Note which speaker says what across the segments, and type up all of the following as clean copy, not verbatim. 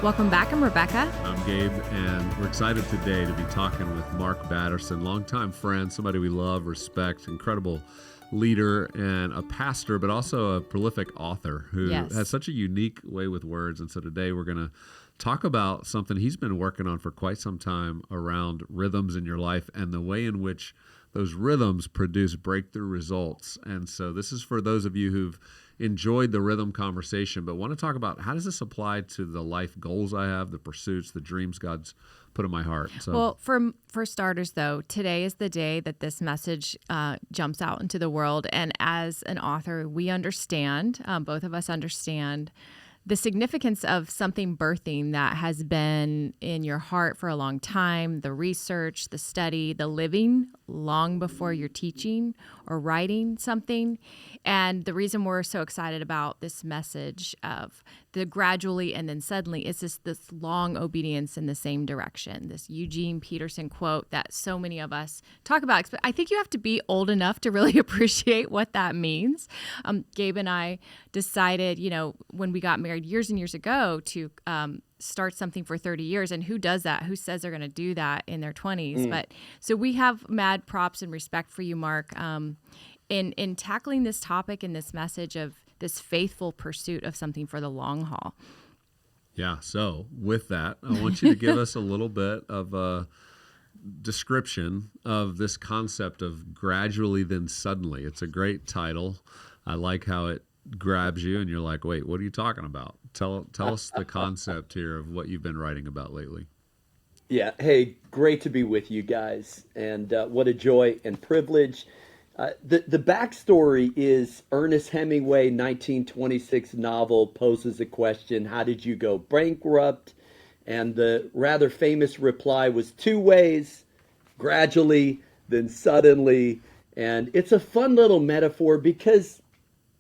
Speaker 1: Welcome back. I'm Rebekah.
Speaker 2: I'm Gabe, and we're excited today to be talking with Mark Batterson, longtime friend, somebody we love, respect, incredible leader and a pastor, but also a prolific author who has such a unique way with words. And so today we're going to talk about something he's been working on for quite some time around rhythms in your life and the way in which those rhythms produce breakthrough results. And so this is for those of you who've enjoyed the rhythm conversation, but want to talk about how does this apply to the life goals I have, the pursuits, the dreams God's put in my heart. So,
Speaker 1: well, for starters, though, today is the day that this message jumps out into the world. And as an author, we understand, both of us understand, the significance of something birthing that has been in your heart for a long time, the research, the study, the living long before you're teaching or writing something. And the reason we're so excited about this message of the gradually and then suddenly is this long obedience in the same direction, this Eugene Peterson quote that so many of us talk about. I think you have to be old enough to really appreciate what that means. Gabe and I decided, when we got married years and years ago to start something for 30 years. And who does that? Who says they're going to do that in their 20s? But so we have mad props and respect for you, Mark, in tackling this topic and this message of this faithful pursuit of something for the long haul.
Speaker 2: Yeah. So with that, I want you to give us a little bit of a description of this concept of gradually then suddenly. It's a great title. I like how it grabs you and you're like, wait, what are you talking about? Tell us the concept here of what you've been writing about lately.
Speaker 3: Yeah. Hey, great to be with you guys. And what a joy and privilege. The backstory is Ernest Hemingway, 1926 novel, poses a question, how did you go bankrupt? And the rather famous reply was two ways, gradually, then suddenly. And it's a fun little metaphor because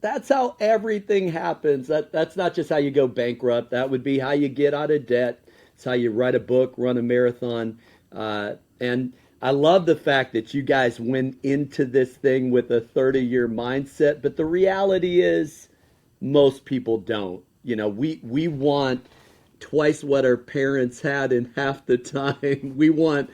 Speaker 3: that's how everything happens. That's not just how you go bankrupt. That would be how you get out of debt. It's how you write a book, run a marathon. And I love the fact that you guys went into this thing with a 30-year mindset. But the reality is most people don't. We want twice what our parents had in half the time. We want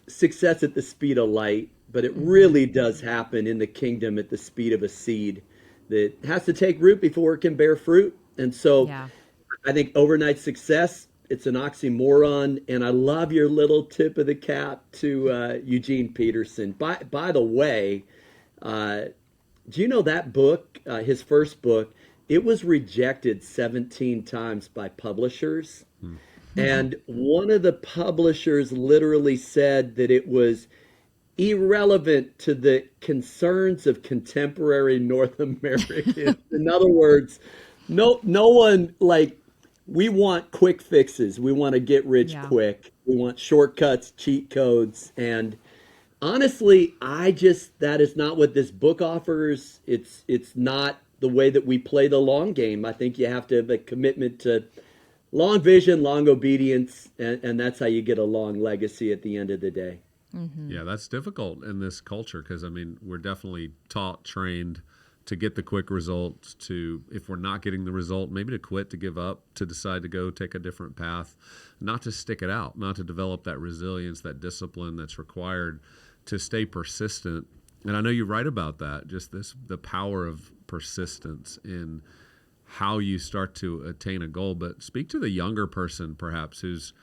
Speaker 3: success at the speed of light. But it really does happen in the kingdom at the speed of a seed that has to take root before it can bear fruit. And so I think overnight success, it's an oxymoron. And I love your little tip of the cap to Eugene Peterson. By the way, do you know that book, his first book, it was rejected 17 times by publishers. And one of the publishers literally said that it was irrelevant to the concerns of contemporary North Americans. In other words, no one, we want quick fixes. We want to get rich quick. We want shortcuts, cheat codes. And honestly, that is not what this book offers. It's not the way that we play the long game. I think you have to have a commitment to long vision, long obedience, and that's how you get a long legacy at the end of the day.
Speaker 1: Mm-hmm.
Speaker 2: Yeah, that's difficult in this culture because, we're definitely taught, trained to get the quick results, to, if we're not getting the result, maybe to quit, to give up, to decide to go take a different path, not to stick it out, not to develop that resilience, that discipline that's required to stay persistent. And I know you write about that, just the power of persistence in how you start to attain a goal. But speak to the younger person, perhaps, who's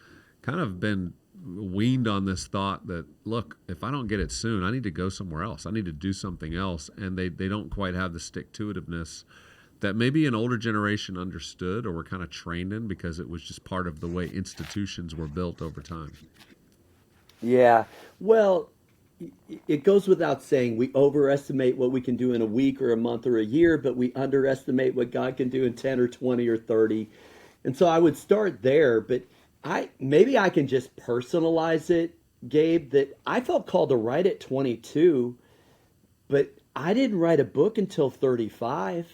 Speaker 2: kind of been weaned on this thought that, look, if I don't get it soon, I need to go somewhere else. I need to do something else. And they don't quite have the stick-to-itiveness that maybe an older generation understood or were kind of trained in because it was just part of the way institutions were built over time.
Speaker 3: Yeah. Well, it goes without saying, we overestimate what we can do in a week or a month or a year, but we underestimate what God can do in 10 or 20 or 30. And so I would start there, but maybe I can just personalize it, Gabe, that I felt called to write at 22, but I didn't write a book until 35.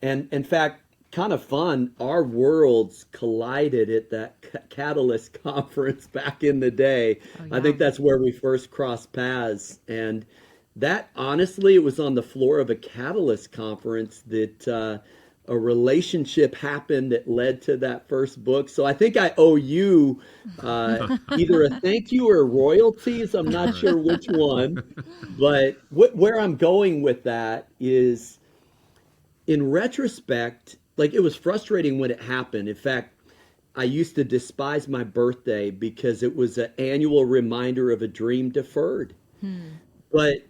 Speaker 3: And in fact, kind of fun, our worlds collided at that Catalyst conference back in the day. Oh, yeah. I think that's where we first crossed paths. And that, honestly, it was on the floor of a Catalyst conference that a relationship happened that led to that first book. So I think I owe you either a thank you or royalties. I'm not
Speaker 2: Right.
Speaker 3: sure which one. But where I'm going with that is, in retrospect, like, it was frustrating when it happened. In fact, I used to despise my birthday because it was an annual reminder of a dream deferred.
Speaker 1: Hmm.
Speaker 3: But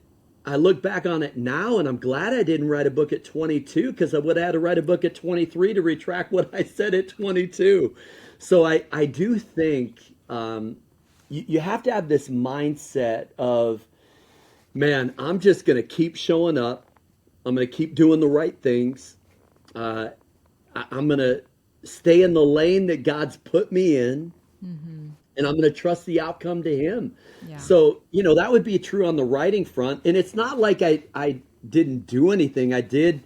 Speaker 3: I look back on it now and I'm glad I didn't write a book at 22, because I would have had to write a book at 23 to retract what I said at 22. So I do think you have to have this mindset of, man, I'm just going to keep showing up. I'm going to keep doing the right things. Uh, I'm going to stay in the lane that God's put me in,
Speaker 1: Hmm.
Speaker 3: and I'm going to trust the outcome to Him.
Speaker 1: Yeah.
Speaker 3: So, that would be true on the writing front. And it's not like I didn't do anything. I did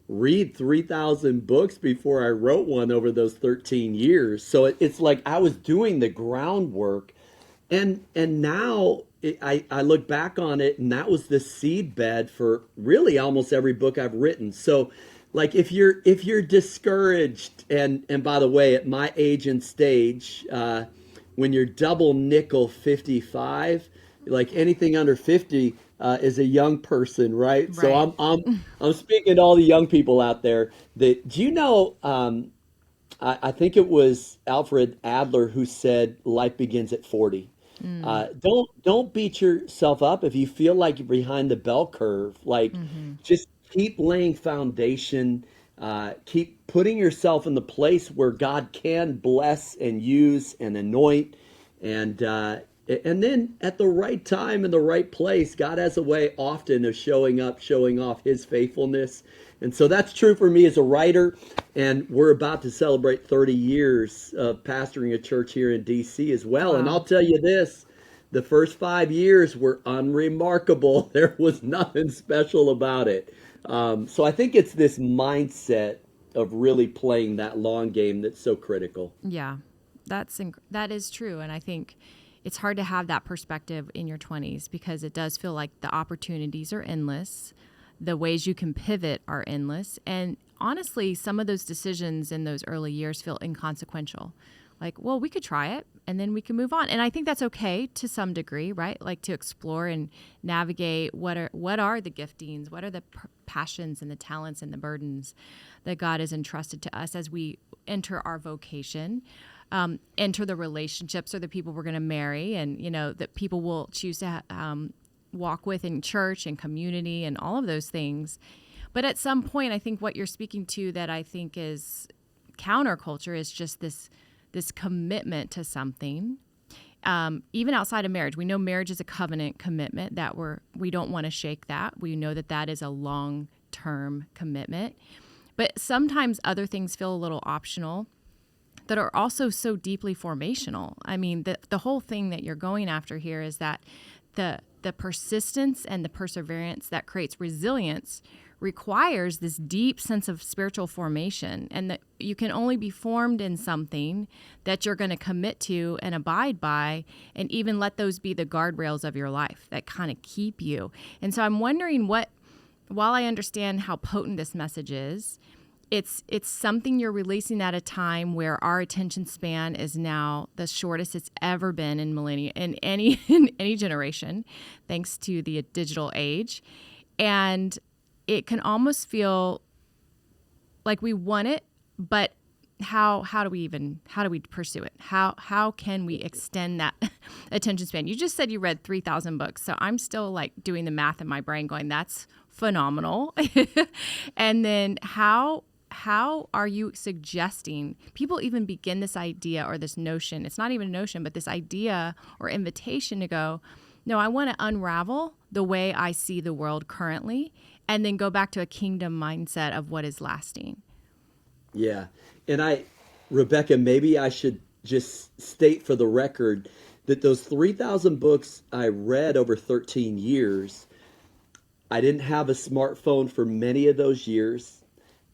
Speaker 3: read 3,000 books before I wrote one over those 13 years. So it's like I was doing the groundwork. And now I look back on it, and that was the seed bed for really almost every book I've written. So, like, if you're discouraged, and by the way, at my age and stage, when you're double nickel 55, like, anything under 50 is a young person, right? So
Speaker 1: Right.
Speaker 3: I'm speaking to all the young people out there. That do you know? I think it was Alfred Adler who said life begins at 40.
Speaker 1: Mm.
Speaker 3: Don't beat yourself up if you feel like you're behind the bell curve. Like,
Speaker 1: Hmm.
Speaker 3: just keep laying foundation. Keep putting yourself in the place where God can bless and use and anoint, and and then at the right time in the right place, God has a way often of showing up, showing off His faithfulness. And so that's true for me as a writer. And we're about to celebrate 30 years of pastoring a church here in DC as well. And
Speaker 1: Wow.
Speaker 3: I'll tell you this, the first 5 years were unremarkable. There was nothing special about it. So I think it's this mindset of really playing that long game that's so critical.
Speaker 1: Yeah, that is true, and I think it's hard to have that perspective in your 20s because it does feel like the opportunities are endless, the ways you can pivot are endless, and honestly, some of those decisions in those early years feel inconsequential. Like, well, we could try it and then we can move on. And I think that's okay to some degree, right? Like, to explore and navigate what are the giftings, what are the passions and the talents and the burdens that God has entrusted to us as we enter our vocation, enter the relationships or the people we're going to marry, and that people will choose to walk with in church and community and all of those things. But at some point, I think what you're speaking to that I think is counterculture is just this commitment to something. Even outside of marriage, we know marriage is a covenant commitment that we don't want to shake that. We know that is a long-term commitment. But sometimes other things feel a little optional that are also so deeply formational. I mean, the whole thing that you're going after here is that the persistence and the perseverance that creates resilience requires this deep sense of spiritual formation, and that you can only be formed in something that you're going to commit to and abide by, and even let those be the guardrails of your life that kind of keep you. And so I'm wondering while I understand how potent this message is, it's something you're releasing at a time where our attention span is now the shortest it's ever been in millennia, in any generation, thanks to the digital age. And it can almost feel like we want it, but how do we pursue it? How can we extend that attention span? You just said you read 3,000 books, so I'm still like doing the math in my brain, going, that's phenomenal. And then how are you suggesting people even begin this idea or this notion? It's not even a notion, but this idea or invitation to go, no, I want to unravel the way I see the world currently, and then go back to a kingdom mindset of what is lasting.
Speaker 3: Yeah. And Rebecca, maybe I should just state for the record that those 3,000 books I read over 13 years, I didn't have a smartphone for many of those years,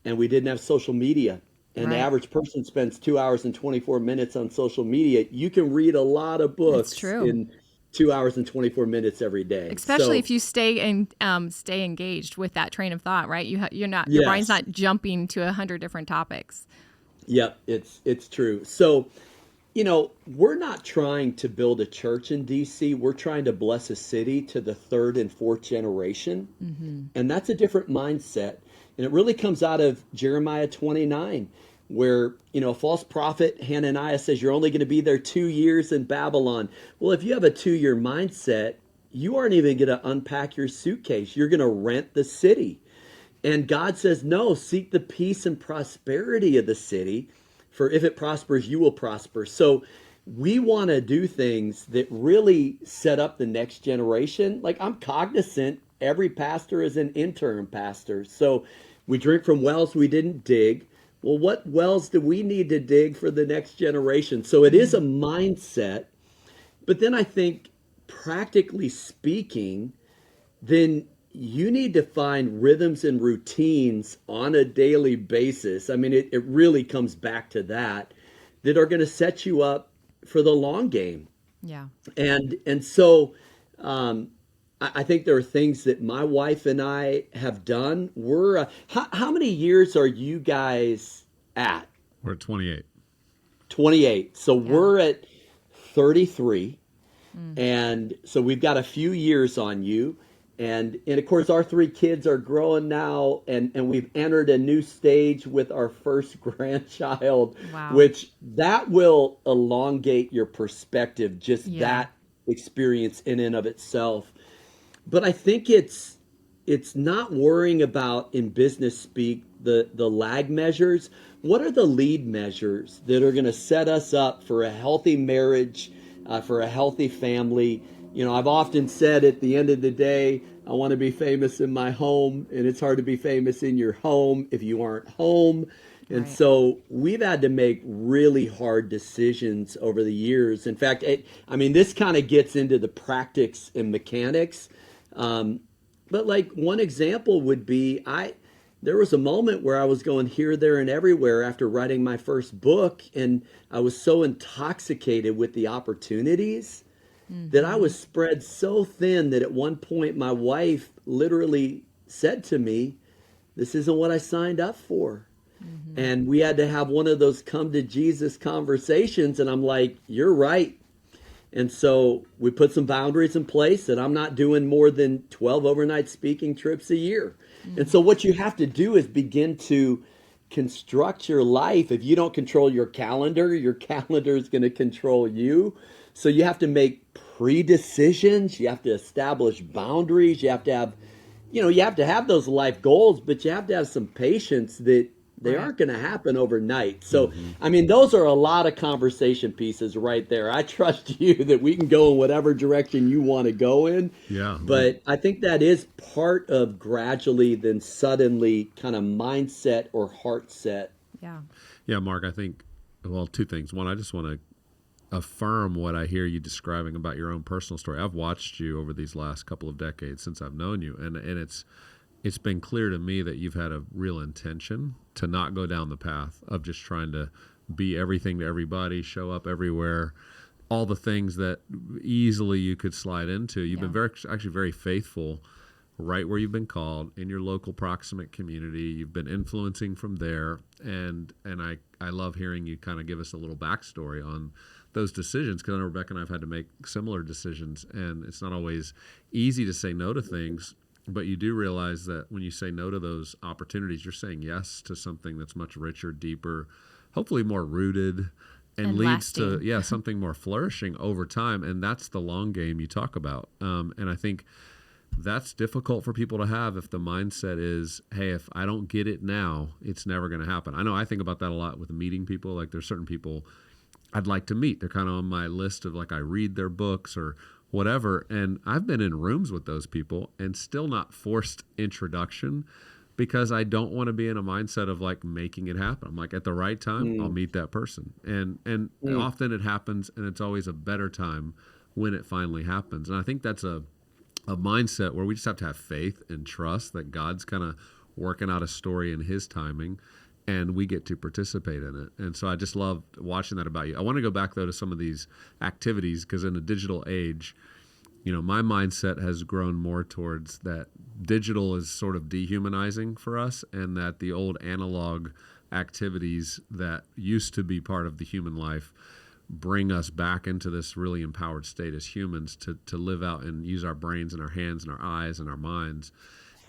Speaker 3: and we didn't have social media. And the
Speaker 1: Right.
Speaker 3: average person spends 2 hours and 24 minutes on social media. You can read a lot of
Speaker 1: It's
Speaker 3: books
Speaker 1: true.
Speaker 3: in 2 hours and 24 minutes every day.
Speaker 1: Especially
Speaker 3: So,
Speaker 1: if you stay engaged with that train of thought, right? You're not, your brain's
Speaker 3: yes.
Speaker 1: not jumping to 100 different topics.
Speaker 3: Yep, it's true. So, we're not trying to build a church in DC. We're trying to bless a city to the third and fourth generation. And that's a different mindset. And it really comes out of Jeremiah 29, where, a false prophet, Hananiah, says you're only going to be there 2 years in Babylon. Well, if you have a 2-year mindset, you aren't even going to unpack your suitcase. You're going to rent the city. And God says, no, seek the peace and prosperity of the city, for if it prospers, you will prosper. So we want to do things that really set up the next generation. Like, I'm cognizant every pastor is an interim pastor. So we drink from wells we didn't dig. Well, what wells do we need to dig for the next generation? So it is a mindset. But then I think, practically speaking, then you need to find rhythms and routines on a daily basis. I mean, it really comes back to that are going to set you up for the long game.
Speaker 1: Yeah.
Speaker 3: And so I think there are things that my wife and I have done. We're how many years are you guys at?
Speaker 2: We're at 28.
Speaker 3: 28. So
Speaker 1: Yeah.
Speaker 3: we're at 33. And so we've got a few years on you. And of course, our 3 kids are growing now, and we've entered a new stage with our first grandchild,
Speaker 1: Wow.
Speaker 3: which that will elongate your perspective, just
Speaker 1: Yeah.
Speaker 3: that experience in and of itself. But I think it's not worrying about, in business speak, the lag measures. What are the lead measures that are going to set us up for a healthy marriage, for a healthy family? I've often said, at the end of the day, I want to be famous in my home, and it's hard to be famous in your home if you aren't home. And
Speaker 1: Right.
Speaker 3: so we've had to make really hard decisions over the years. In fact, this kind of gets into the practice and mechanics. But like, one example would be, there was a moment where I was going here, there, and everywhere after writing my first book, and I was so intoxicated with the opportunities that I was spread so thin that at one point my wife literally said to me, "This isn't what I signed up for." And we had to have one of those come to Jesus conversations. And I'm like, "You're right." And so we put some boundaries in place, that I'm not doing more than 12 overnight speaking trips a year. And so what you have to do is begin to construct your life. If you don't control your calendar is going to control you. So you have to make pre-decisions. You have to establish boundaries. You have to have those life goals, but you have to have some patience that they
Speaker 1: Right.
Speaker 3: aren't going to happen overnight. So, those are a lot of conversation pieces right there. I trust you that we can go in whatever direction you want to go in.
Speaker 2: Yeah.
Speaker 3: But I think that is part of gradually, then suddenly kind of mindset or heart set.
Speaker 1: Yeah.
Speaker 2: Yeah, Mark, I think, well, 2 things. One, I just want to affirm what I hear you describing about your own personal story. I've watched you over these last couple of decades since I've known you, and it's been clear to me that you've had a real intention to not go down the path of just trying to be everything to everybody, show up everywhere, all the things that easily you could slide into. You've
Speaker 1: Yeah.
Speaker 2: been actually very faithful right where you've been called, in your local proximate community. You've been influencing from there, and I love hearing you kind of give us a little backstory on those decisions, because I know Rebekah and I have had to make similar decisions, and it's not always easy to say no to things, but you do realize that when you say no to those opportunities, you're saying yes to something that's much richer, deeper, hopefully more rooted, and leads
Speaker 1: lasting.
Speaker 2: to something more flourishing over time. And that's the long game you talk about. And I think that's difficult for people to have if the mindset is, hey, if I don't get it now, it's never going to happen. I know I think about that a lot with meeting people. Like, there's certain people I'd like to meet. They're kind of on my list of, like, I read their books or whatever. And I've been in rooms with those people and still not forced introduction, because I don't want to be in a mindset of, like, making it happen. I'm like, at the right time, I'll meet that person. And often it happens, and it's always a better time when it finally happens. And I think that's a mindset where we just have to have faith and trust that God's kind of working out a story in his timing, and we get to participate in it. And so I just love watching that about you. I want to go back, though, to some of these activities, because in a digital age, my mindset has grown more towards that digital is sort of dehumanizing for us, and that the old analog activities that used to be part of the human life bring us back into this really empowered state as humans to live out and use our brains and our hands and our eyes and our minds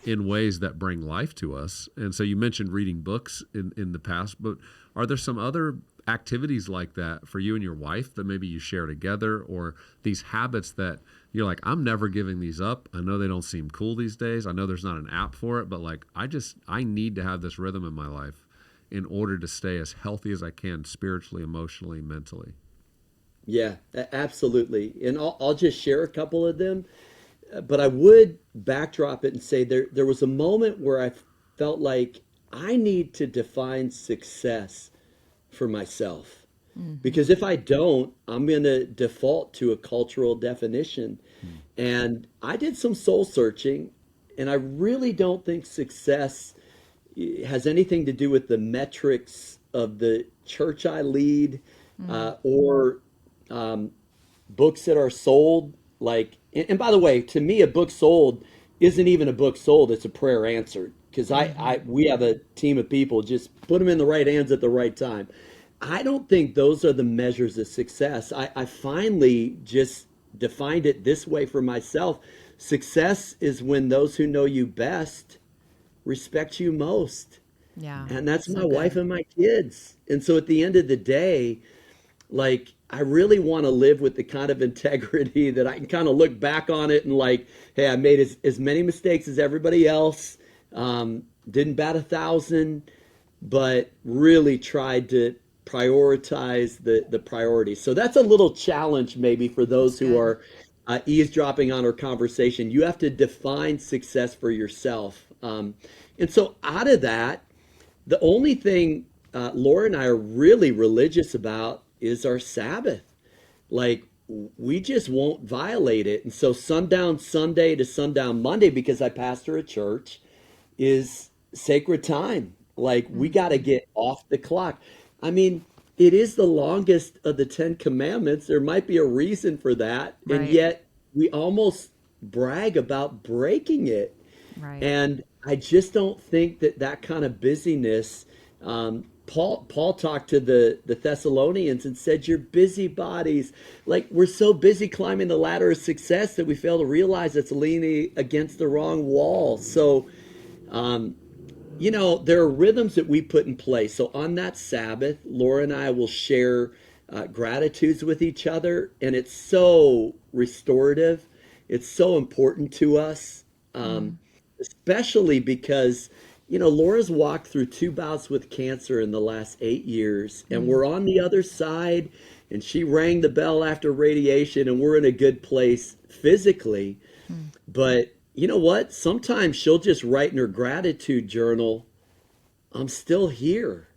Speaker 2: in ways that bring life to us. And so you mentioned reading books in the past, but are there some other activities like that for you and your wife that maybe you share together, or these habits that you're like, I'm never giving these up? I know they don't seem cool these days. I know there's not an app for it, but like, I need to have this rhythm in my life in order to stay as healthy as I can, spiritually, emotionally, mentally.
Speaker 3: Yeah, absolutely. And I'll just share a couple of them, but I would backdrop it and say there was a moment where I felt like I need to define success for myself. Because if I don't, I'm going to default to a cultural definition. And I did some soul searching, and I really don't think success has anything to do with the metrics of the church I lead, or books that are sold. Like, and by the way, to me, a book sold isn't even a book sold; it's a prayer answered. Because we have a team of people, just put them in the right hands at the right time. I don't think those are the measures of success. I finally just defined it this way for myself. Success is when those who know you best respect you most.
Speaker 1: Yeah.
Speaker 3: And that's
Speaker 1: So
Speaker 3: my wife
Speaker 1: good.
Speaker 3: and my kids. And so at the end of the day, like, I really want to live with the kind of integrity that I can kind of look back on it and like, hey, I made as many mistakes as everybody else. Didn't bat 1,000, but really tried to prioritize the priorities. So that's a little challenge maybe for
Speaker 1: That's
Speaker 3: those who
Speaker 1: good.
Speaker 3: are eavesdropping on our conversation. You have to define success for yourself. And so out of that, the only thing Laura and I are really religious about is our Sabbath. Like, we just won't violate it. And so sundown Sunday to sundown Monday, because I pastor a church, is sacred time. Like, we got to
Speaker 1: Hmm.
Speaker 3: get off the clock. I mean, it is the longest of the Ten Commandments. There might be a reason for that. And
Speaker 1: Right.
Speaker 3: yet we almost brag about breaking it.
Speaker 1: Right.
Speaker 3: And I just don't think that kind of busyness. Paul talked to the Thessalonians and said, "You're busybodies." Like, we're so busy climbing the ladder of success that we fail to realize it's leaning against the wrong wall. So, um, there are rhythms that we put in place. So on that Sabbath, Laura and I will share gratitudes with each other, and it's so restorative. It's so important to us,
Speaker 1: Mm.
Speaker 3: especially because, Laura's walked through 2 bouts with cancer in the last 8 years, and
Speaker 1: Mm.
Speaker 3: we're on the other side, and she rang the bell after radiation, and we're in a good place physically.
Speaker 1: Mm.
Speaker 3: But you know what? Sometimes she'll just write in her gratitude journal, I'm still here.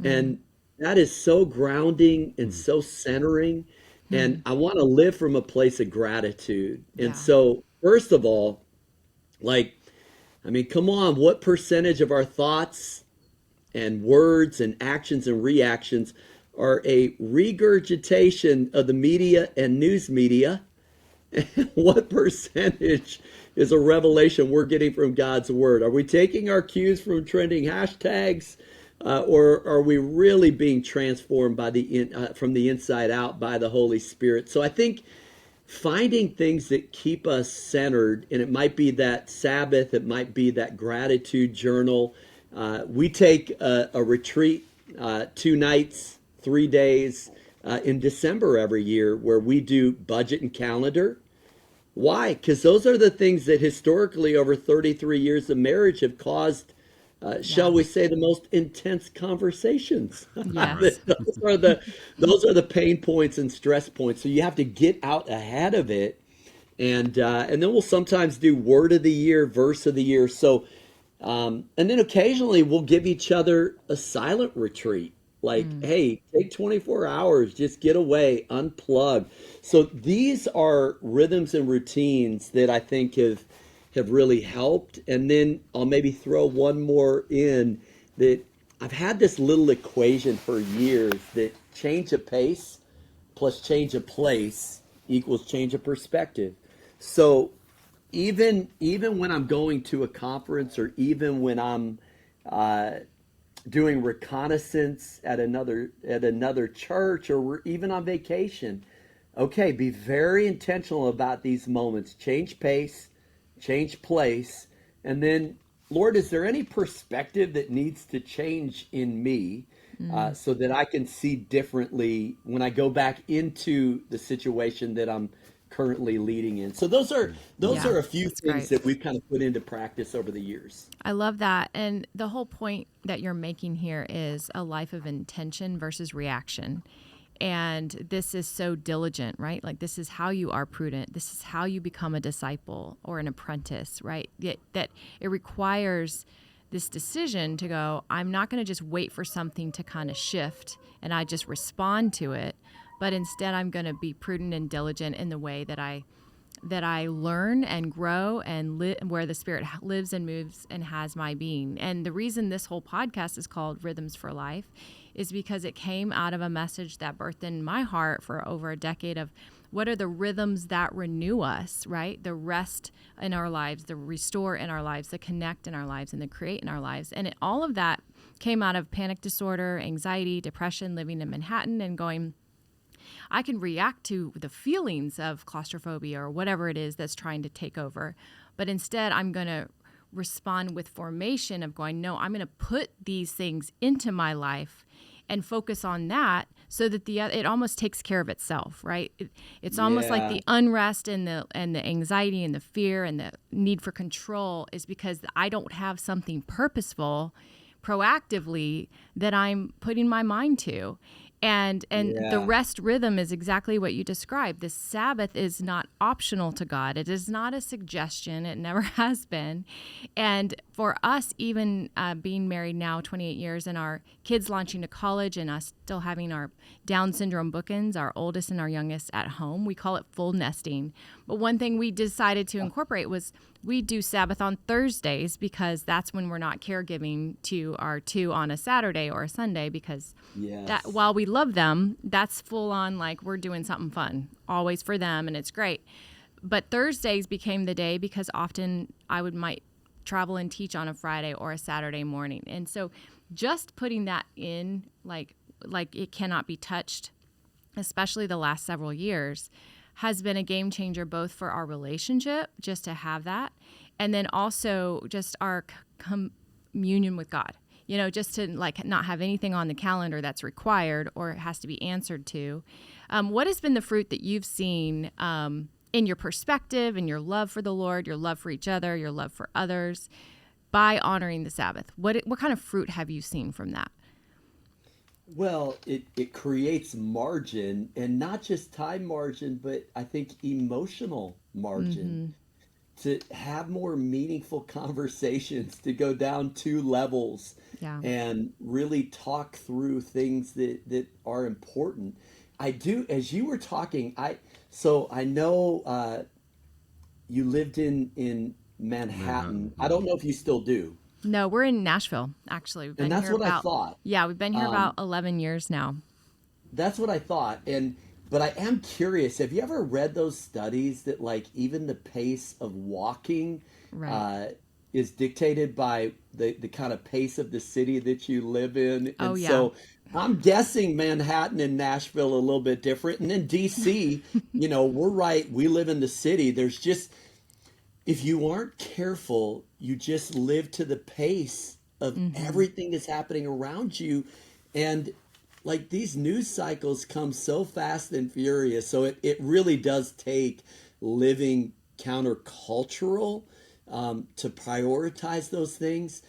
Speaker 1: Mm.
Speaker 3: And that is so grounding and
Speaker 2: Hmm.
Speaker 3: so centering. And
Speaker 1: Mm.
Speaker 3: I want to live from a place of gratitude. And
Speaker 1: Yeah.
Speaker 3: so, first of all, like, I mean, come on, what percentage of our thoughts and words and actions and reactions are a regurgitation of the media and news media? What percentage is a revelation we're getting from God's word? Are we taking our cues from trending hashtags, or are we really being transformed from the inside out by the Holy Spirit? So I think finding things that keep us centered, and it might be that Sabbath, it might be that gratitude journal. We take a retreat, 2 nights, 3 days, in December every year, where we do budget and calendar. Why? Because those are the things that historically, over 33 years of marriage, have caused, shall we
Speaker 1: Yes.
Speaker 3: say, the most intense conversations.
Speaker 2: Right.
Speaker 1: Yes.
Speaker 3: Those are the pain points and stress points. So you have to get out ahead of it, and then we'll sometimes do word of the year, verse of the year. So, and then occasionally we'll give each other a silent retreat. Like,
Speaker 1: Mm.
Speaker 3: hey, take 24 hours, just get away, unplug. So these are rhythms and routines that I think have really helped. And then I'll maybe throw one more in, that I've had this little equation for years, that change of pace plus change of place equals change of perspective. So even when I'm going to a conference, or even when I'm uh, doing reconnaissance at another church, or we're even on vacation, okay, be very intentional about these moments. Change pace, change place, and then, Lord, is there any perspective that needs to change in me,
Speaker 1: Mm,
Speaker 3: so that I can see differently when I go back into the situation that I'm currently leading in? So those
Speaker 1: yeah,
Speaker 3: are a few
Speaker 1: that's
Speaker 3: things
Speaker 1: great.
Speaker 3: that we've kind of put into practice over the years.
Speaker 1: I love that. And the whole point that you're making here is a life of intention versus reaction. And this is so diligent, right? Like, this is how you are prudent. This is how you become a disciple or an apprentice, right? That it requires this decision to go, I'm not going to just wait for something to kind of shift and I just respond to it, but instead I'm going to be prudent and diligent in the way that I learn and grow and where the Spirit lives and moves and has my being. And the reason this whole podcast is called Rhythms for Life is because it came out of a message that birthed in my heart for over a decade of what are the rhythms that renew us, right? The rest in our lives, the restore in our lives, the connect in our lives, and the create in our lives. And all of that came out of panic disorder, anxiety, depression, living in Manhattan and going, I can react to the feelings of claustrophobia or whatever it is that's trying to take over. But instead, I'm going to respond with formation of going, no, I'm going to put these things into my life and focus on that so that it almost takes care of itself, right? It's almost like
Speaker 3: Yeah.
Speaker 1: the unrest and the anxiety and the fear and the need for control is because I don't have something purposeful proactively that I'm putting my mind to. And the
Speaker 3: Yeah.
Speaker 1: rest rhythm is exactly what you described. The Sabbath is not optional to God. It is not a suggestion. It never has been. And for us, even being married now 28 years and our kids launching to college and us still having our Down syndrome bookends, our oldest and our youngest at home, we call it full nesting. But one thing we decided to incorporate was we do Sabbath on Thursdays because that's when we're not caregiving to our two on a Saturday or a Sunday, because that
Speaker 3: Yes.
Speaker 1: while we love them, that's full on like we're doing something fun always for them and it's great. But Thursdays became the day because often I might travel and teach on a Friday or a Saturday morning. And so just putting that in like it cannot be touched, especially the last several years, has been a game changer both for our relationship, just to have that, and then also just our communion with God. Just to like not have anything on the calendar that's required or it has to be answered to. What has been the fruit that you've seen in your perspective and your love for the Lord, your love for each other, your love for others by honoring the Sabbath? What kind of fruit have you seen from that?
Speaker 3: Well, it creates margin, and not just time margin, but I think emotional margin,
Speaker 1: Mm-hmm.
Speaker 3: to have more meaningful conversations, to go down two levels
Speaker 1: Yeah.
Speaker 3: and really talk through things that are important. I do, as you were talking, so I know you lived in Manhattan.
Speaker 2: Manhattan.
Speaker 3: I
Speaker 2: Yeah.
Speaker 3: don't know if you still do.
Speaker 1: No, we're in Nashville, actually.
Speaker 3: And that's what I thought.
Speaker 1: We've been here about
Speaker 3: Um,
Speaker 1: 11 years now.
Speaker 3: That's what I thought. But I am curious, have you ever read those studies that like even the pace of walking
Speaker 1: Right.
Speaker 3: uh, is dictated by the kind of pace of the city that you live in?
Speaker 1: Oh,
Speaker 3: And
Speaker 1: yeah.
Speaker 3: so I'm guessing Manhattan and Nashville a little bit different. And then DC, we're right, we live in the city. There's just, if you aren't careful, you just live to the pace of
Speaker 1: Mm-hmm.
Speaker 3: everything that's happening around you. And like these news cycles come so fast and furious. So it really does take living countercultural, to prioritize those things.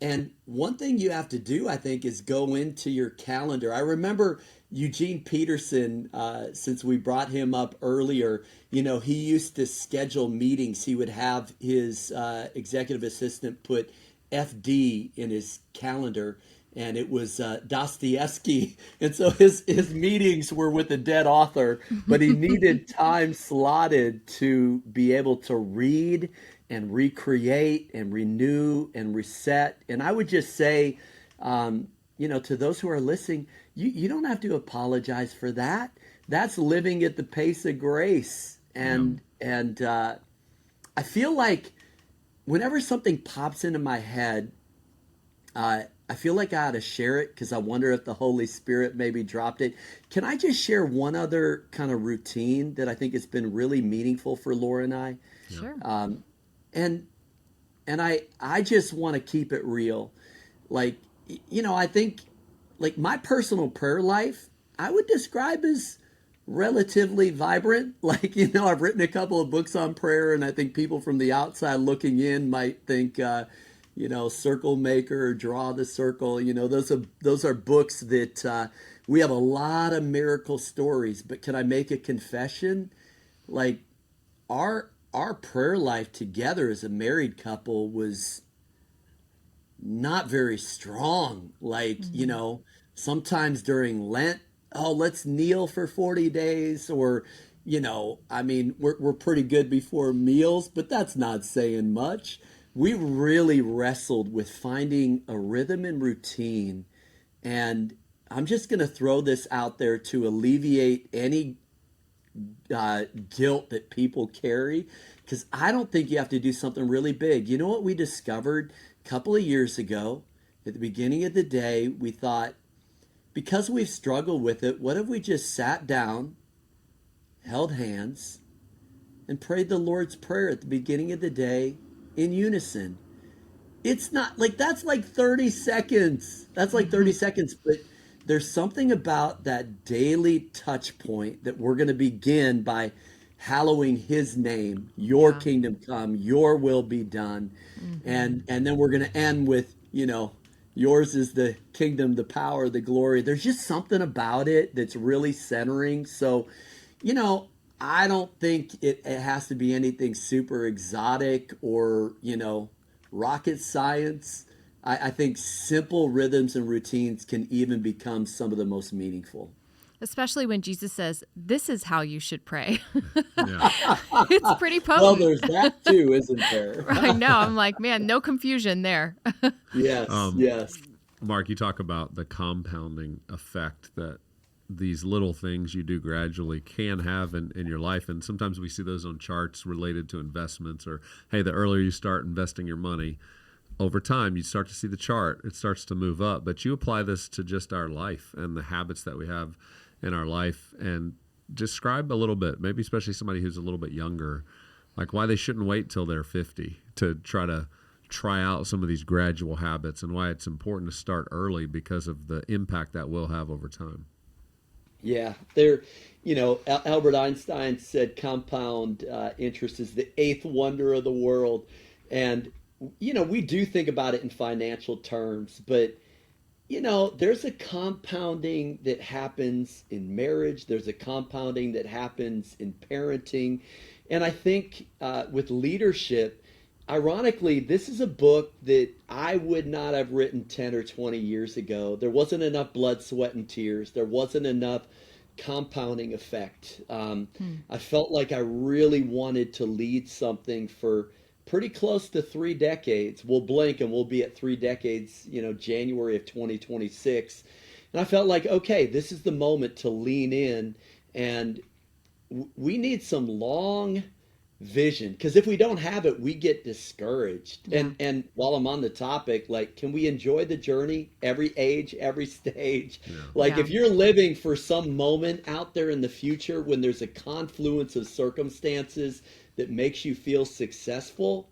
Speaker 3: And one thing you have to do, I think, is go into your calendar. I remember Eugene Peterson, since we brought him up earlier, he used to schedule meetings. He would have his executive assistant put FD in his calendar, and it was Dostoevsky. And so his meetings were with a dead author, but he needed time slotted to be able to read and recreate and renew and reset. And I would just say, to those who are listening, you don't have to apologize for that. That's living at the pace of grace.
Speaker 2: Yeah.
Speaker 3: And I feel like whenever something pops into my head, I feel like I ought to share it because I wonder if the Holy Spirit maybe dropped it. Can I just share one other kind of routine that I think has been really meaningful for Laura and I?
Speaker 2: Yeah.
Speaker 1: Sure.
Speaker 3: And and I just want to keep it real. Like, I think like my personal prayer life, I would describe as relatively vibrant. Like, I've written a couple of books on prayer, and I think people from the outside looking in might think, circle maker or draw the circle. Those are books that we have a lot of miracle stories. But can I make a confession? Like our prayer life together as a married couple was not very strong. Like, sometimes during Lent, oh, let's kneel for 40 days. Or, I mean, we're pretty good before meals, but that's not saying much. We really wrestled with finding a rhythm and routine. And I'm just going to throw this out there to alleviate any guilt that people carry, because I don't think you have to do something really big. You know what we discovered a couple of years ago? At the beginning of the day, we thought, because we've struggled with it, what if we just sat down, held hands, and prayed the Lord's Prayer at the beginning of the day in unison? It's not like that's like 30 seconds. That's like 30 seconds, but there's something about that daily touch point that we're going to begin by hallowing his name. Your
Speaker 1: Yeah.
Speaker 3: kingdom come, your will be done. And then we're going to end with, yours is the kingdom, the power, the glory. There's just something about it that's really centering. So, you know, I don't think it has to be anything super exotic or, rocket science. I think simple rhythms and routines can even become some of the most meaningful.
Speaker 1: Especially when Jesus says, "This is how you should pray."
Speaker 2: Yeah.
Speaker 1: It's pretty
Speaker 3: Well,
Speaker 1: potent.
Speaker 3: there's that too, isn't there?
Speaker 1: I know. I'm like, man, no confusion there.
Speaker 3: Yes,
Speaker 2: Um,
Speaker 3: yes.
Speaker 2: Mark, you talk about the compounding effect that these little things you do gradually can have in your life. And sometimes we see those on charts related to investments, or, hey, the earlier you start investing your money, over time you start to see the chart. It starts to move up. But you apply this to just our life and the habits that we have in our life, and describe a little bit, maybe especially somebody who's a little bit younger, like why they shouldn't wait till they're 50 to try out some of these gradual habits, and why it's important to start early because of the impact that will have over time.
Speaker 3: Yeah, Albert Einstein said compound interest is the eighth wonder of the world. And, we do think about it in financial terms, but, there's a compounding that happens in marriage, there's a compounding that happens in parenting. And I think with leadership, ironically, this is a book that I would not have written 10 or 20 years ago. There wasn't enough blood, sweat, and tears. There wasn't enough compounding effect. I felt like I really wanted to lead something for pretty close to 3 decades. We'll blink and we'll be at 3 decades, January of 2026. And I felt like, okay, this is the moment to lean in, and we need some long vision, because if we don't have it, we get discouraged.
Speaker 1: Yeah.
Speaker 3: And while I'm on the topic, like, can we enjoy the journey, every age, every stage?
Speaker 2: Yeah.
Speaker 3: Like,
Speaker 1: Yeah.
Speaker 3: if you're living for some moment out there in the future when there's a confluence of circumstances that makes you feel successful,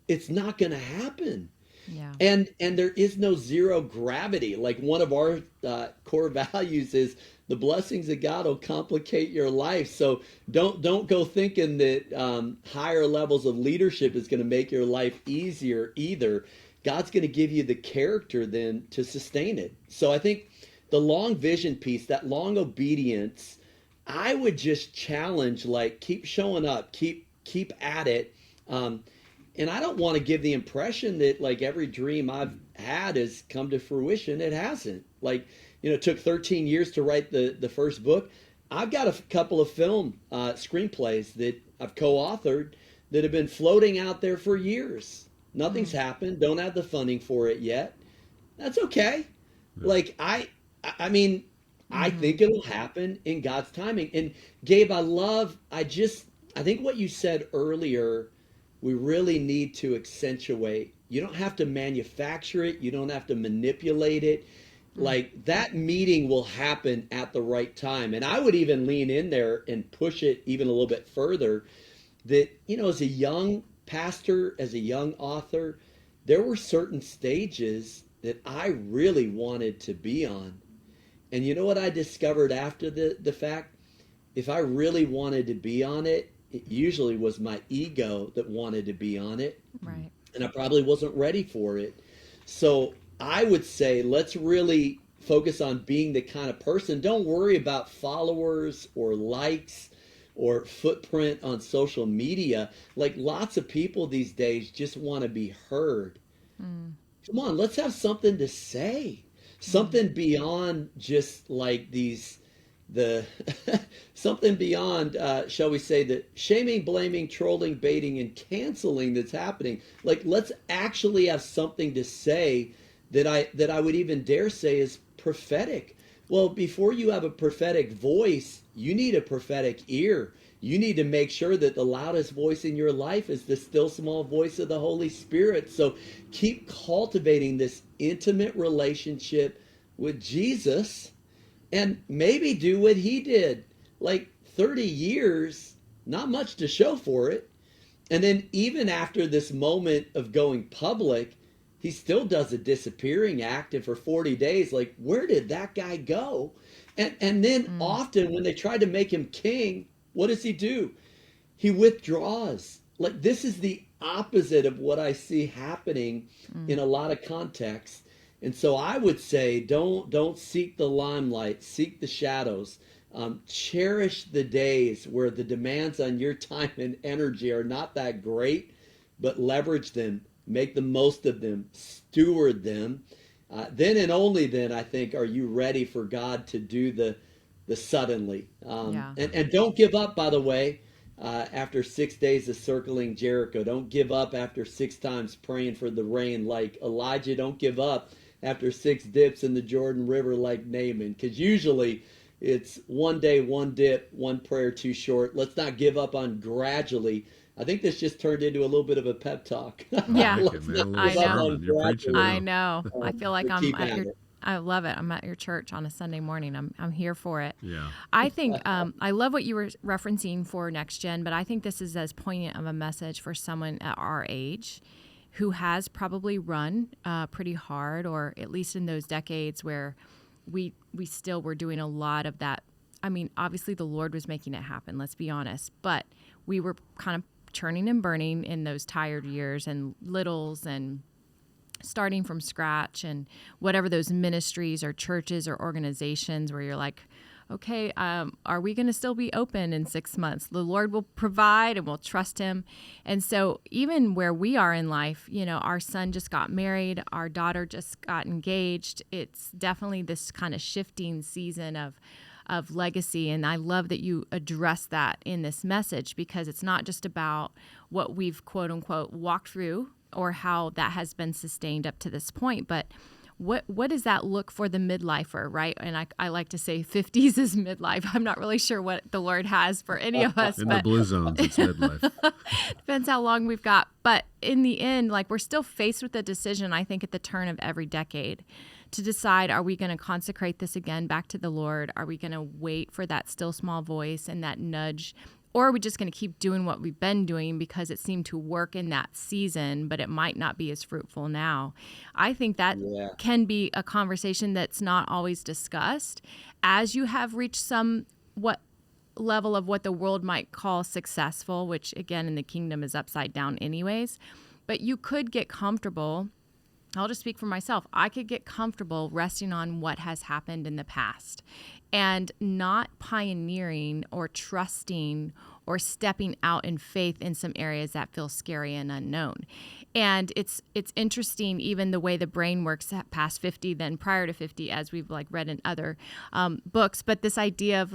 Speaker 3: it's not going to happen.
Speaker 1: Yeah.
Speaker 3: And there is no zero gravity. Like, one of our core values is the blessings of God will complicate your life. So don't go thinking that higher levels of leadership is going to make your life easier either. God's going to give you the character then to sustain it. So I think the long vision piece, that long obedience, I would just challenge, like, keep showing up, keep at it. And I don't want to give the impression that, like, every dream I've had has come to fruition. It hasn't. Like, it took 13 years to write the first book. I've got a couple of film screenplays that I've co-authored that have been floating out there for years. Nothing's happened. Don't have the funding for it yet. That's okay.
Speaker 2: Yeah.
Speaker 3: Like, I mean, I think it'll happen in God's timing. And Gabe, I think what you said earlier, we really need to accentuate. You don't have to manufacture it, you don't have to manipulate it. Like that meeting will happen at the right time. And I would even lean in there and push it even a little bit further that, as a young pastor, as a young author, there were certain stages that I really wanted to be on. And you know what I discovered after the fact? If I really wanted to be on it, it usually was my ego that wanted to be on it.
Speaker 1: Right.
Speaker 3: And I probably wasn't ready for it. So I would say let's really focus on being the kind of person. Don't worry about followers or likes or footprint on social media. Like lots of people these days just want to be heard. Come on, let's have something to say. Something beyond just like the something beyond, shall we say, the shaming, blaming, trolling, baiting, and canceling that's happening. Like, let's actually have something to say that I would even dare say is prophetic. Well, before you have a prophetic voice, you need a prophetic ear. You need to make sure that the loudest voice in your life is the still small voice of the Holy Spirit. So keep cultivating this intimate relationship with Jesus and maybe do what he did. Like 30 years, not much to show for it. And then even after this moment of going public, he still does a disappearing act. And for 40 days, like, where did that guy go? And then often when they try to make him king, what does he do? He withdraws. Like this is the opposite of what I see happening in a lot of contexts. And so I would say don't seek the limelight, seek the shadows. Cherish the days where the demands on your time and energy are not that great, but leverage them, make the most of them, steward them. Then and only then, I think, are you ready for God to do the suddenly. And don't give up, by the way, after 6 days of circling Jericho. Don't give up after 6 times praying for the rain like Elijah. Don't give up after 6 dips in the Jordan River like Naaman. Because usually it's one day, one dip, one prayer too short. Let's not give up on gradually. I think this just turned into a little bit of a pep talk.
Speaker 1: Yeah.
Speaker 3: Let's not
Speaker 1: I
Speaker 3: give up
Speaker 1: know.
Speaker 3: on
Speaker 2: You're preaching
Speaker 3: gradually.
Speaker 1: I know. I feel like
Speaker 3: But
Speaker 1: I'm
Speaker 3: keep
Speaker 1: at
Speaker 3: at
Speaker 1: your.
Speaker 3: it.
Speaker 1: I love it. I'm at your church on a Sunday morning. I'm here for it.
Speaker 2: Yeah.
Speaker 1: I think I love what you were referencing for Next Gen, but I think this is as poignant of a message for someone at our age who has probably run pretty hard, or at least in those decades where we still were doing a lot of that. I mean, obviously the Lord was making it happen, let's be honest, but we were kind of churning and burning in those tired years and littles and starting from scratch and whatever those ministries or churches or organizations where you're like, okay, are we going to still be open in 6 months? The Lord will provide and we'll trust him. And so even where we are in life, our son just got married, our daughter just got engaged. It's definitely this kind of shifting season of legacy. And I love that you address that in this message, because it's not just about what we've quote unquote walked through or how that has been sustained up to this point, but what does that look for the midlifer, right? And I like to say 50s is midlife. I'm not really sure what the Lord has for any of us.
Speaker 2: In the blue zones, it's midlife.
Speaker 1: Depends how long we've got. But in the end, like, we're still faced with a decision, I think, at the turn of every decade to decide, are we going to consecrate this again back to the Lord? Are we going to wait for that still small voice and that nudge? Or are we just going to keep doing what we've been doing because it seemed to work in that season, but it might not be as fruitful now? I think that can be a conversation that's not always discussed as you have reached some level of what the world might call successful, which again in the kingdom is upside down anyways. But you could get comfortable. I'll just speak for myself. I could get comfortable resting on what has happened in the past and not pioneering or trusting or stepping out in faith in some areas that feel scary and unknown. And it's interesting, even the way the brain works past 50 than prior to 50, as we've read in other books. But this idea of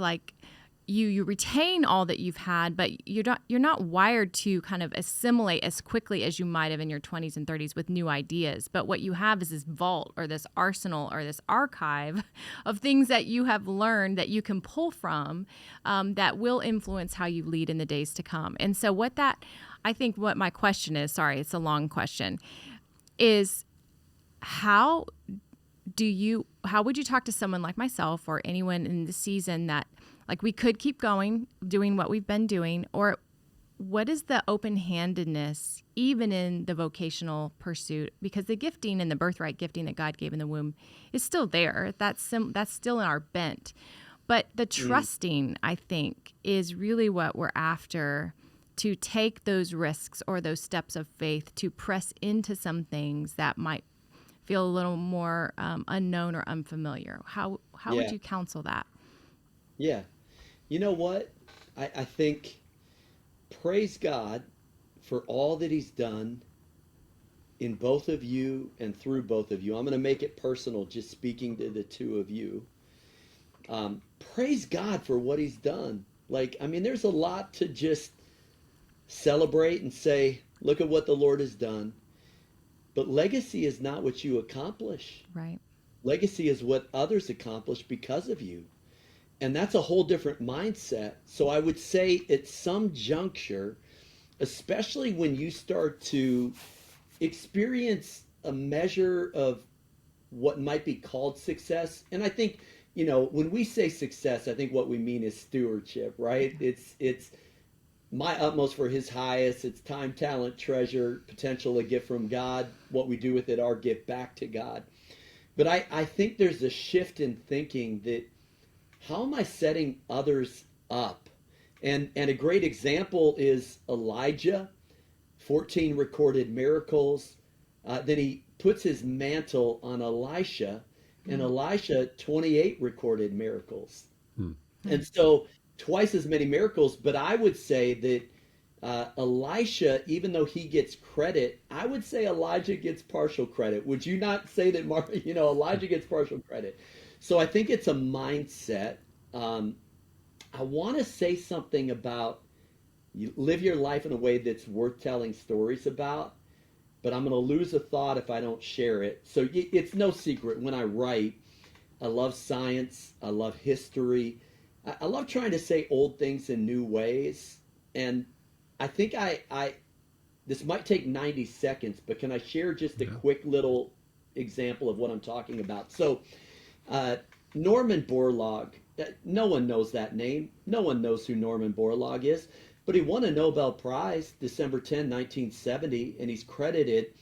Speaker 1: you retain all that you've had, but you're not wired to kind of assimilate as quickly as you might have in your 20s and 30s with new ideas. But what you have is this vault or this arsenal or this archive of things that you have learned that you can pull from, that will influence how you lead in the days to come. And so I think what my question is, sorry, it's a long question, is how would you talk to someone like myself or anyone in the season that, like, we could keep going doing what we've been doing, or what is the open-handedness even in the vocational pursuit? Because the gifting and the birthright gifting that God gave in the womb is still there. That's still in our bent. But the trusting, I think, is really what we're after, to take those risks or those steps of faith to press into some things that might feel a little more unknown or unfamiliar. How would you counsel that?
Speaker 3: Yeah. You know what? I think praise God for all that he's done in both of you and through both of you. I'm going to make it personal, just speaking to the two of you. Praise God for what he's done. Like, I mean, there's a lot to just celebrate and say, look at what the Lord has done. But legacy is not what you accomplish.
Speaker 1: Right.
Speaker 3: Legacy is what others accomplish because of you. And that's a whole different mindset. So I would say at some juncture, especially when you start to experience a measure of what might be called success. And I think, when we say success, I think what we mean is stewardship, right? It's my utmost for his highest. It's time, talent, treasure, potential, a gift from God. What we do with it, our gift back to God. But I think there's a shift in thinking that, how am I setting others up? And a great example is Elijah, 14 recorded miracles. Then he puts his mantle on Elisha, and Elisha, 28 recorded miracles. And so twice as many miracles. But I would say that Elisha, even though he gets credit, I would say Elijah gets partial credit. Would you not say that, Elijah gets partial credit? So I think it's a mindset. I want to say something about, you live your life in a way that's worth telling stories about, but I'm going to lose a thought if I don't share it. So it's no secret, when I write, I love science, I love history, I love trying to say old things in new ways. And I think this might take 90 seconds, but can I share just a quick little example of what I'm talking about? So Norman Borlaug, no one knows that name. No one knows who Norman Borlaug is, but he won a Nobel Prize December 10, 1970, and he's credited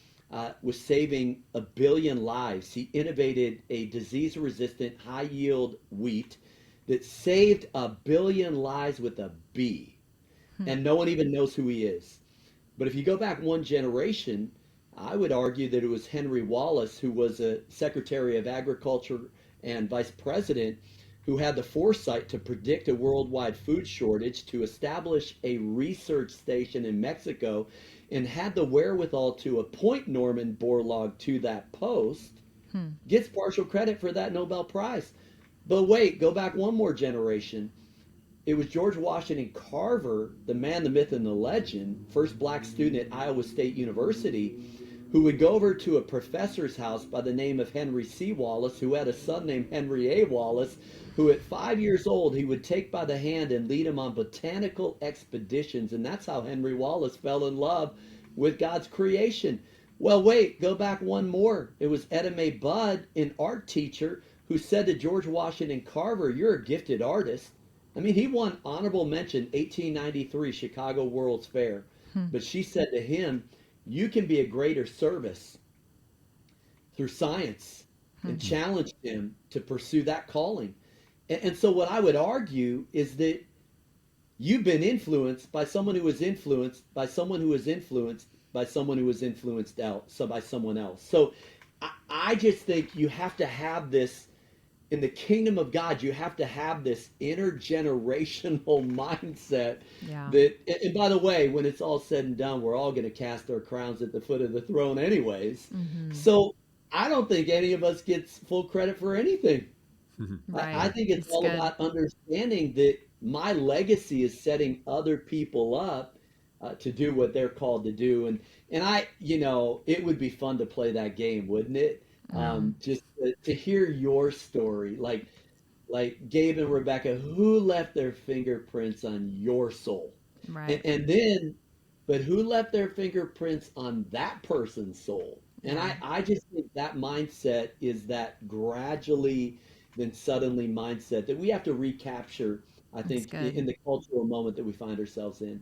Speaker 3: with saving 1 billion lives. He innovated a disease-resistant, high-yield wheat that saved 1 billion lives with a B, and no one even knows who he is. But if you go back one generation, I would argue that it was Henry Wallace, who was a Secretary of Agriculture and Vice President, who had the foresight to predict a worldwide food shortage, to establish a research station in Mexico, and had the wherewithal to appoint Norman Borlaug to that post, gets partial credit for that Nobel Prize. But wait, go back one more generation. It was George Washington Carver, the man, the myth, and the legend, first black student at Iowa State University, who would go over to a professor's house by the name of Henry C. Wallace, who had a son named Henry A. Wallace, who at 5 years old he would take by the hand and lead him on botanical expeditions. And that's how Henry Wallace fell in love with God's creation. Well, wait, go back one more. It was Etta Mae Budd, an art teacher, who said to George Washington Carver, "You're a gifted artist." I mean, he won honorable mention 1893 Chicago World's Fair. But she said to him, "You can be a greater service through science," and challenged him to pursue that calling. And so what I would argue is that you've been influenced by someone who was influenced by someone who was influenced by someone who was influenced out so by someone else. So I just think you have to have this in the kingdom of God. You have to have this intergenerational mindset.
Speaker 1: Yeah.
Speaker 3: That, and by the way, when it's all said and done, we're all going to cast our crowns at the foot of the throne anyways. So I don't think any of us gets full credit for anything.
Speaker 1: Right.
Speaker 3: I think it's all
Speaker 1: good.
Speaker 3: about understanding that my legacy is setting other people up to do what they're called to do. And it would be fun to play that game, wouldn't it?
Speaker 1: Mm,
Speaker 3: Just to hear your story, like Gabe and Rebekah, who left their fingerprints on your soul,
Speaker 1: right.
Speaker 3: and then, but who left their fingerprints on that person's soul? And
Speaker 1: Yeah.
Speaker 3: I just think that mindset is that gradually, then suddenly mindset that we have to recapture. I
Speaker 1: That's
Speaker 3: think
Speaker 1: good.
Speaker 3: in the cultural moment that we find ourselves in.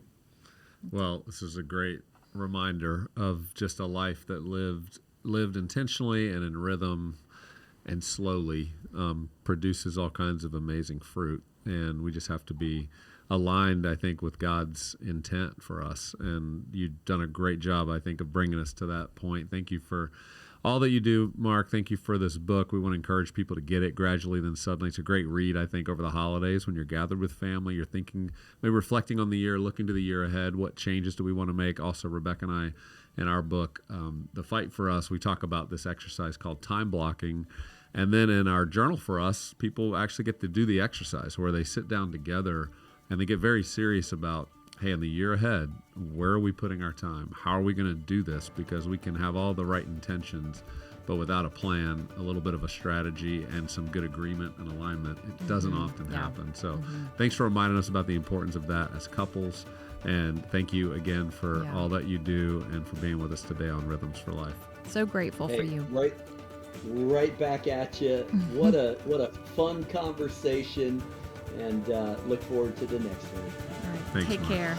Speaker 2: Well, this is a great reminder of just a life that lived intentionally and in rhythm and slowly produces all kinds of amazing fruit. And we just have to be aligned, I think, with God's intent for us. And you've done a great job, I think, of bringing us to that point. Thank you for all that you do, Mark. Thank you for this book. We want to encourage people to get it gradually, then suddenly. It's a great read, I think, over the holidays when you're gathered with family. You're thinking, maybe reflecting on the year, looking to the year ahead. What changes do we want to make? Also, Rebekah and I, in our book, The Fight for Us, we talk about this exercise called time blocking. And then in our journal for us, people actually get to do the exercise where they sit down together and they get very serious about, hey, in the year ahead, where are we putting our time? How are we going to do this? Because we can have all the right intentions, but without a plan, a little bit of a strategy, and some good agreement and alignment, it doesn't often happen. So thanks for reminding us about the importance of that as couples. And thank you again for all that you do and for being with us today on Rhythms for Life.
Speaker 1: So grateful for you.
Speaker 3: Right back at you. What a fun conversation, and look forward to the next one.
Speaker 1: All right.
Speaker 2: Thanks,
Speaker 1: Take
Speaker 2: Mark.
Speaker 1: care.